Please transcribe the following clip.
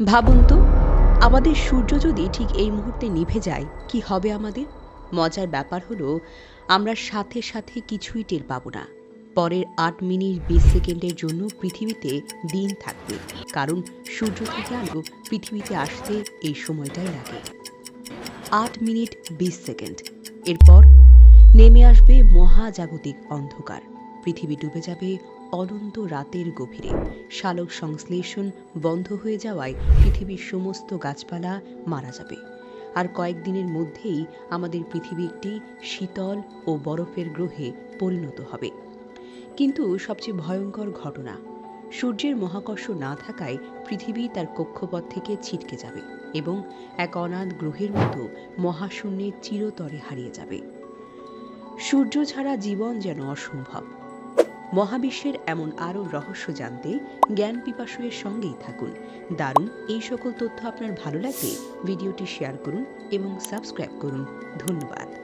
ভাবুন তো, আমাদের সূর্য যদি ঠিক এই মুহূর্তে নিভে যায়, কি হবে আমাদের? মজার ব্যাপার হলো, আমরা সাথে সাথে কিছুই টের পাবো না। পরের ৮ মিনিট ২০ সেকেন্ডের জন্য পৃথিবীতে দিন থাকবে, কারণ সূর্য থেকে আলো পৃথিবীতে আসতে এই সময়টাই লাগে। ৮ মিনিট ২০ সেকেন্ড। এরপর নেমে আসবে মহাজাগতিক অন্ধকার। পৃথিবী ডুবে যাবে অনন্ত রাতের গভীরে। সালোক সংশ্লেষণ বন্ধ হয়ে যাওয়ায় পৃথিবীর সমস্ত গাছপালা মারা যাবে। আর কয়েকদিনের মধ্যেই আমাদের পৃথিবী একটি শীতল ও বরফের গ্রহে পরিণত হবে। কিন্তু সবচেয়ে ভয়ঙ্কর ঘটনা, সূর্যের মহাকর্ষ না থাকায় পৃথিবী তার কক্ষপথ থেকে ছিটকে যাবে এবং এক অনাথ গ্রহের মতো মহাশূন্যে চিরতরে হারিয়ে যাবে। সূর্য ছাড়া জীবন যেন অসম্ভব। মহাবিশ্বের এমন আরও রহস্য জানতে জ্ঞান পিপাসুয়ের সঙ্গেই থাকুন। দারুণ এই সকল তথ্য আপনার ভালো লাগলে ভিডিওটি শেয়ার করুন এবং সাবস্ক্রাইব করুন। ধন্যবাদ।